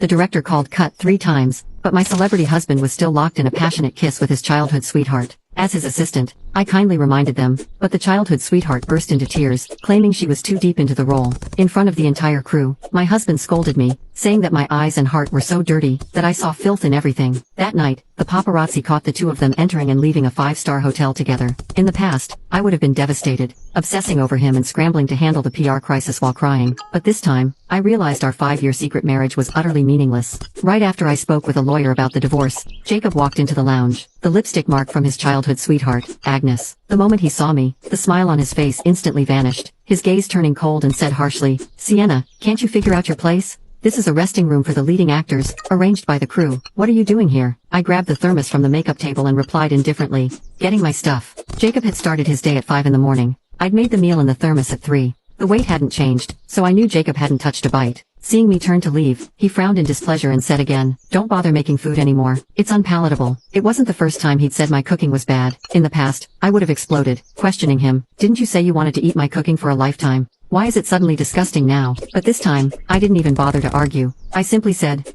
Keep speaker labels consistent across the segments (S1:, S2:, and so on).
S1: The director called cut 3 times, but my celebrity husband was still locked in a passionate kiss with his childhood sweetheart. As his assistant, I kindly reminded them, but the childhood sweetheart burst into tears, claiming she was too deep into the role. In front of the entire crew, my husband scolded me, saying that my eyes and heart were so dirty, that I saw filth in everything. That night, the paparazzi caught the two of them entering and leaving a 5-star hotel together. In the past, I would have been devastated, obsessing over him and scrambling to handle the PR crisis while crying. But this time, I realized our 5-year secret marriage was utterly meaningless. Right after I spoke with a lawyer about the divorce, Jacob walked into the lounge, the lipstick mark from his childhood sweetheart, Agnes. The moment he saw me, the smile on his face instantly vanished, his gaze turning cold and said harshly, "Sienna, can't you figure out your place? This is a resting room for the leading actors, arranged by the crew. What are you doing here?" I grabbed the thermos from the makeup table and replied indifferently, "Getting my stuff." Jacob had started his day at 5 in the morning. I'd made the meal in the thermos at 3. The weight hadn't changed, so I knew Jacob hadn't touched a bite. Seeing me turn to leave, he frowned in displeasure and said again, "Don't bother making food anymore. It's unpalatable." It wasn't the first time he'd said my cooking was bad. In the past, I would have exploded, questioning him. "Didn't you say you wanted to eat my cooking for a lifetime? Why is it suddenly disgusting now?" But this time, I didn't even bother to argue. I simply said,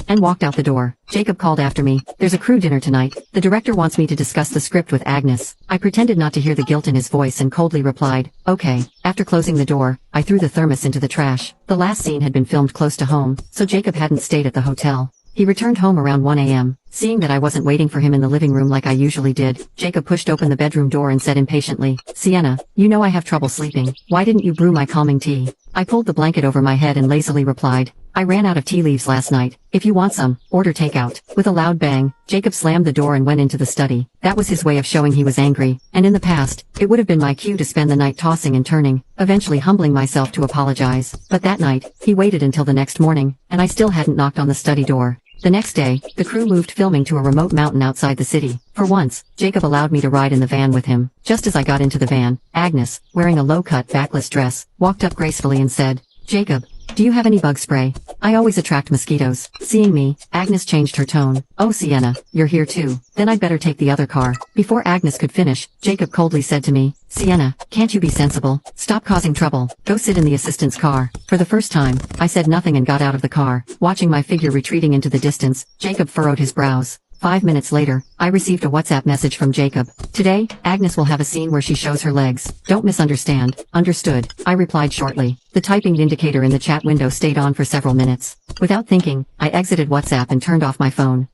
S1: and walked out the door. Jacob called after me, "There's a crew dinner tonight. The director wants me to discuss the script with Agnes." I pretended not to hear the guilt in his voice and coldly replied, "Okay." After closing the door, I threw the thermos into the trash. The last scene had been filmed close to home, so Jacob hadn't stayed at the hotel. He returned home around 1 a.m. Seeing that I wasn't waiting for him in the living room like I usually did, Jacob pushed open the bedroom door and said impatiently, "Sienna, you know I have trouble sleeping. Why didn't you brew my calming tea?" I pulled the blanket over my head and lazily replied, "I ran out of tea leaves last night. If you want some, order takeout." With a loud bang, Jacob slammed the door and went into the study. That was his way of showing he was angry, and in the past, it would have been my cue to spend the night tossing and turning, eventually humbling myself to apologize. But that night, he waited until the next morning, and I still hadn't knocked on the study door. The next day, the crew moved filming to a remote mountain outside the city. For once, Jacob allowed me to ride in the van with him. Just as I got into the van, Agnes, wearing a low-cut backless dress, walked up gracefully and said, "Jacob, do you have any bug spray? I always attract mosquitoes." Seeing me, Agnes changed her tone. "Oh Sienna, you're here too. Then I'd better take the other car." Before Agnes could finish, Jacob coldly said to me, "Sienna, can't you be sensible? Stop causing trouble. Go sit in the assistant's car." For the first time, I said nothing and got out of the car. Watching my figure retreating into the distance, Jacob furrowed his brows. 5 minutes later, I received a WhatsApp message from Jacob. "Today, Agnes will have a scene where she shows her legs. Don't misunderstand." "Understood," I replied shortly. The typing indicator in the chat window stayed on for several minutes. Without thinking, I exited WhatsApp and turned off my phone.